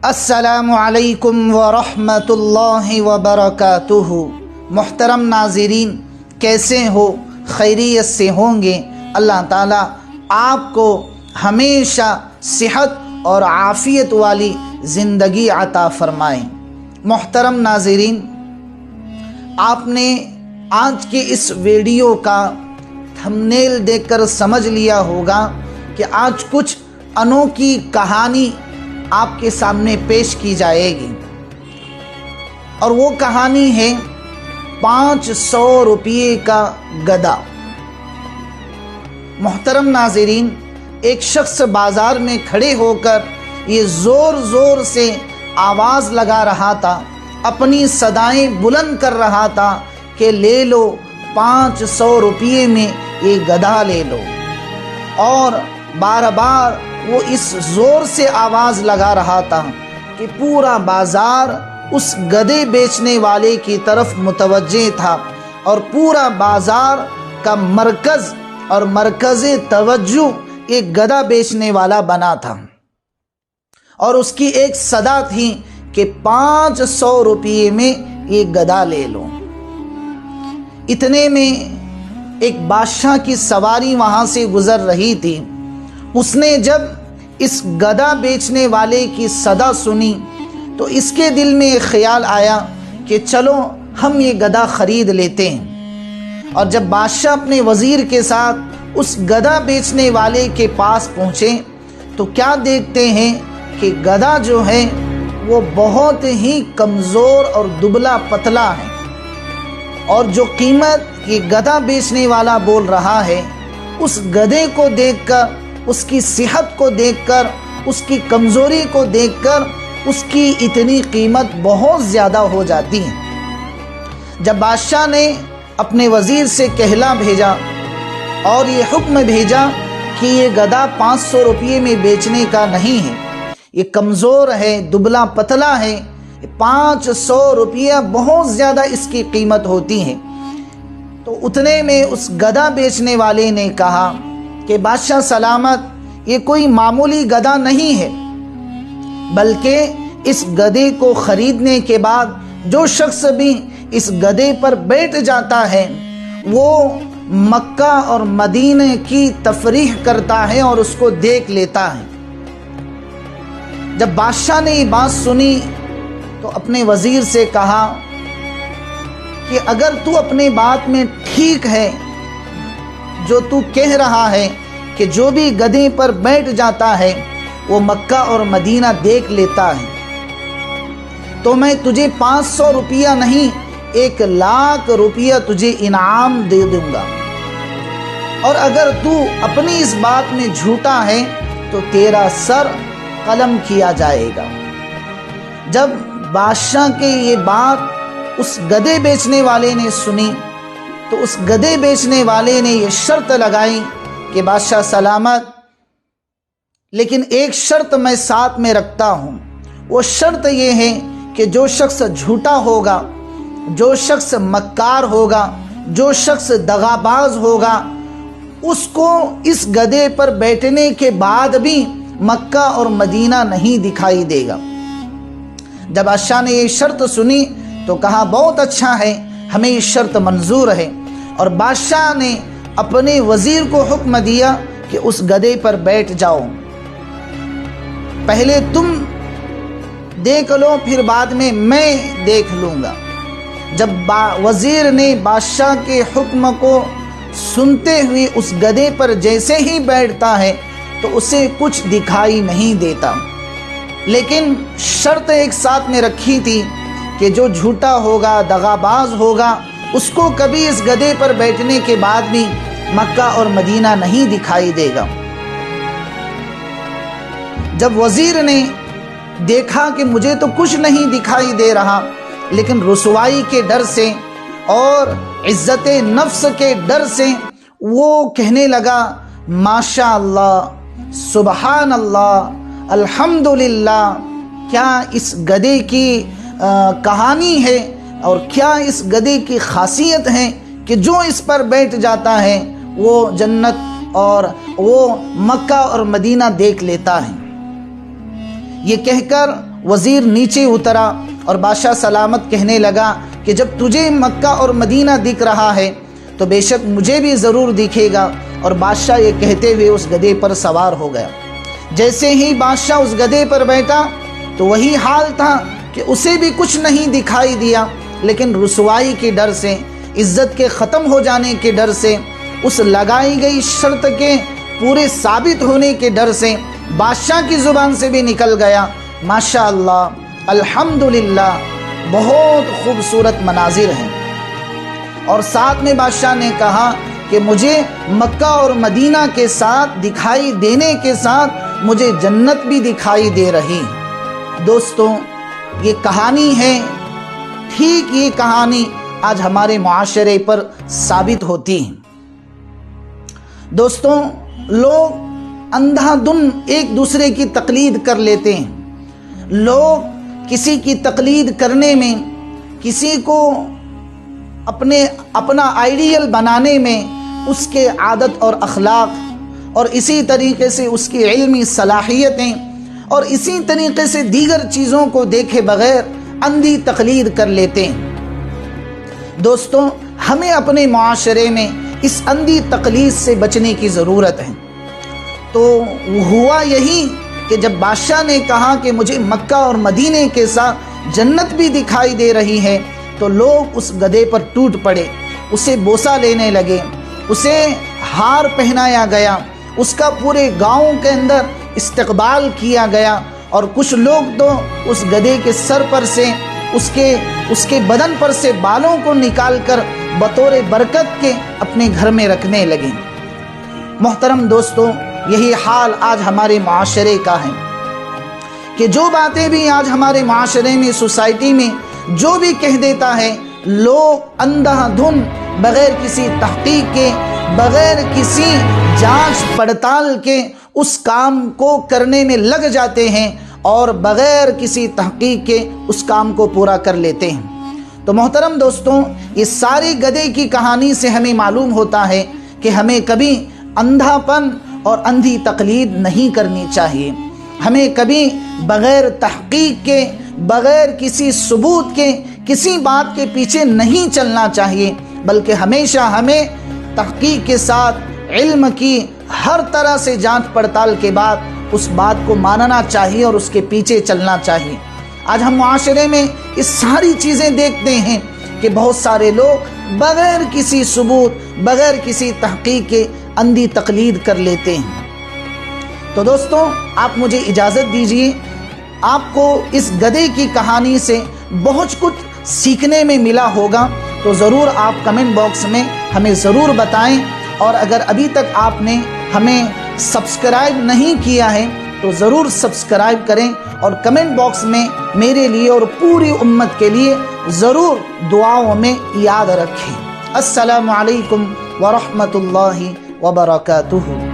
السلام علیکم ورحمۃ اللہ وبرکاتہ۔ محترم ناظرین، کیسے ہو؟ خیریت سے ہوں گے؟ اللہ تعالیٰ آپ کو ہمیشہ صحت اور عافیت والی زندگی عطا فرمائیں۔ محترم ناظرین، آپ نے آج کے اس ویڈیو کا تھمبنیل دیکھ کر سمجھ لیا ہوگا کہ آج کچھ انوکھی کہانی آپ کے سامنے پیش کی جائے گی، اور وہ کہانی ہے 500 روپیے کا گدا۔ محترم ناظرین، ایک شخص بازار میں کھڑے ہو کر یہ زور زور سے آواز لگا رہا تھا، اپنی صدائیں بلند کر رہا تھا کہ لے لو 500 روپیے میں یہ گدھا لے لو، اور بار بار وہ اس زور سے آواز لگا رہا تھا کہ پورا بازار اس گدھے بیچنے والے کی طرف متوجہ تھا، اور پورا بازار کا مرکز اور مرکز توجہ ایک گدھا بیچنے والا بنا تھا، اور اس کی ایک صدا تھی کہ 500 روپیے میں یہ گدھا لے لو۔ اتنے میں ایک بادشاہ کی سواری وہاں سے گزر رہی تھی۔ اس نے جب اس گدھا بیچنے والے کی صدا سنی تو اس کے دل میں ایک خیال آیا کہ چلو ہم یہ گدھا خرید لیتے ہیں۔ اور جب بادشاہ اپنے وزیر کے ساتھ اس گدھا بیچنے والے کے پاس پہنچے تو کیا دیکھتے ہیں کہ گدھا جو ہے وہ بہت ہی کمزور اور دبلا پتلا ہے، اور جو قیمت یہ گدھا بیچنے والا بول رہا ہے، اس گدھے کو دیکھ کر، اس کی صحت کو دیکھ کر، اس کی کمزوری کو دیکھ کر اس کی اتنی قیمت بہت زیادہ ہو جاتی ہے۔ جب بادشاہ نے اپنے وزیر سے کہلا بھیجا اور یہ حکم بھیجا کہ یہ گدھا 500 روپیے میں بیچنے کا نہیں ہے، یہ کمزور ہے، دبلا پتلا ہے، 500 روپیہ بہت زیادہ اس کی قیمت ہوتی ہے، تو اتنے میں اس گدھا بیچنے والے نے کہا کہ بادشاہ سلامت، یہ کوئی معمولی گدھا نہیں ہے، بلکہ اس گدھے کو خریدنے کے بعد جو شخص بھی اس گدھے پر بیٹھ جاتا ہے وہ مکہ اور مدینہ کی تفریح کرتا ہے اور اس کو دیکھ لیتا ہے۔ جب بادشاہ نے یہ بات سنی تو اپنے وزیر سے کہا کہ اگر تو اپنی بات میں ٹھیک ہے، جو تو کہہ رہا ہے کہ جو بھی گدھے پر بیٹھ جاتا ہے وہ مکہ اور مدینہ دیکھ لیتا ہے، تو میں تجھے 500 روپیہ نہیں 1,00,000 روپیہ تجھے انعام دے دوں گا، اور اگر تو اپنی اس بات میں جھوٹا ہے تو تیرا سر قلم کیا جائے گا۔ جب بادشاہ کے یہ بات اس گدھے بیچنے والے نے سنی تو اس گدھے بیچنے والے نے یہ شرط لگائی کہ بادشاہ سلامت، لیکن ایک شرط میں ساتھ میں رکھتا ہوں، وہ شرط یہ ہے کہ جو شخص جھوٹا ہوگا، جو شخص مکار ہوگا، جو شخص دغاباز ہوگا، اس کو اس گدھے پر بیٹھنے کے بعد بھی مکہ اور مدینہ نہیں دکھائی دے گا۔ جب بادشاہ نے یہ شرط سنی تو کہا بہت اچھا ہے، ہمیں یہ شرط منظور ہے، اور بادشاہ نے اپنے وزیر کو حکم دیا کہ اس گدھے پر بیٹھ جاؤ، پہلے تم دیکھ لو پھر بعد میں دیکھ لوں گا۔ جب وزیر نے بادشاہ کے حکم کو سنتے ہوئے اس گدھے پر جیسے ہی بیٹھتا ہے تو اسے کچھ دکھائی نہیں دیتا، لیکن شرط ایک ساتھ میں رکھی تھی کہ جو جھوٹا ہوگا، دغاباز ہوگا، اس کو کبھی اس گدھے پر بیٹھنے کے بعد بھی مکہ اور مدینہ نہیں دکھائی دے گا۔ جب وزیر نے دیکھا کہ مجھے تو کچھ نہیں دکھائی دے رہا، لیکن رسوائی کے ڈر سے اور عزت نفس کے ڈر سے وہ کہنے لگا ماشاء اللہ، سبحان اللہ، الحمدللہ، کیا اس گدھے کی کہانی ہے اور کیا اس گدھے کی خاصیت ہے کہ جو اس پر بیٹھ جاتا ہے وہ جنت اور وہ مکہ اور مدینہ دیکھ لیتا ہے۔ یہ کہہ کر وزیر نیچے اترا اور بادشاہ سلامت کہنے لگا کہ جب تجھے مکہ اور مدینہ دکھ رہا ہے تو بے شک مجھے بھی ضرور دکھے گا۔ اور بادشاہ یہ کہتے ہوئے اس گدھے پر سوار ہو گیا۔ جیسے ہی بادشاہ اس گدھے پر بیٹھا تو وہی حال تھا کہ اسے بھی کچھ نہیں دکھائی دیا، لیکن رسوائی کے ڈر سے، عزت کے ختم ہو جانے کے ڈر سے، اس لگائی گئی شرط کے پورے ثابت ہونے کے ڈر سے بادشاہ کی زبان سے بھی نکل گیا ماشاءاللہ، الحمدللہ، بہت خوبصورت مناظر ہیں۔ اور ساتھ میں بادشاہ نے کہا کہ مجھے مکہ اور مدینہ کے ساتھ دکھائی دینے کے ساتھ مجھے جنت بھی دکھائی دے رہی۔ دوستوں، یہ کہانی ہے، ٹھیک یہ کہانی آج ہمارے معاشرے پر ثابت ہوتی ہے۔ دوستوں، لوگ اندھا دھن ایک دوسرے کی تقلید کر لیتے ہیں۔ لوگ کسی کی تقلید کرنے میں، کسی کو اپنا آئیڈیل بنانے میں اس کے عادت اور اخلاق اور اسی طریقے سے اس کی علمی صلاحیتیں اور اسی طریقے سے دیگر چیزوں کو دیکھے بغیر اندھی تقلید کر لیتے ہیں۔ دوستوں، ہمیں اپنے معاشرے میں اس اندھی تقلید سے بچنے کی ضرورت ہے۔ تو ہوا یہی کہ جب بادشاہ نے کہا کہ مجھے مکہ اور مدینے کے ساتھ جنت بھی دکھائی دے رہی ہے تو لوگ اس گدھے پر ٹوٹ پڑے، اسے بوسہ لینے لگے، اسے ہار پہنایا گیا، اس کا پورے گاؤں کے اندر استقبال کیا گیا، اور کچھ لوگ تو اس گدھے کے سر پر سے اس کے بدن پر سے بالوں کو نکال کر بطور برکت کے اپنے گھر میں رکھنے لگے۔ محترم دوستوں، یہی حال آج ہمارے معاشرے کا ہے کہ جو باتیں بھی آج ہمارے معاشرے میں، سوسائٹی میں جو بھی کہہ دیتا ہے، لوگ اندھا دھن بغیر کسی تحقیق کے، بغیر کسی جانچ پڑتال کے اس کام کو کرنے میں لگ جاتے ہیں اور بغیر کسی تحقیق کے اس کام کو پورا کر لیتے ہیں۔ تو محترم دوستوں، اس ساری گدھے کی کہانی سے ہمیں معلوم ہوتا ہے کہ ہمیں کبھی اندھا پن اور اندھی تقلید نہیں کرنی چاہیے۔ ہمیں کبھی بغیر تحقیق کے، بغیر کسی ثبوت کے کسی بات کے پیچھے نہیں چلنا چاہیے، بلکہ ہمیشہ ہمیں تحقیق کے ساتھ علم کی ہر طرح سے جانچ پڑتال کے بعد اس بات کو ماننا چاہیے اور اس کے پیچھے چلنا چاہیے۔ آج ہم معاشرے میں اس ساری چیزیں دیکھتے ہیں کہ بہت سارے لوگ بغیر کسی ثبوت، بغیر کسی تحقیق کے اندھی تقلید کر لیتے ہیں۔ تو دوستوں، آپ مجھے اجازت دیجیے، آپ کو اس گدھے کی کہانی سے بہت کچھ سیکھنے میں ملا ہوگا، تو ضرور آپ کمنٹ باکس میں ہمیں ضرور بتائیں، اور اگر ابھی تک آپ نے ہمیں سبسکرائب نہیں کیا ہے تو ضرور سبسکرائب کریں، اور کمنٹ باکس میں میرے لیے اور پوری امت کے لیے ضرور دعاؤں میں یاد رکھیں۔ السلام علیکم ورحمۃ اللہ وبرکاتہ۔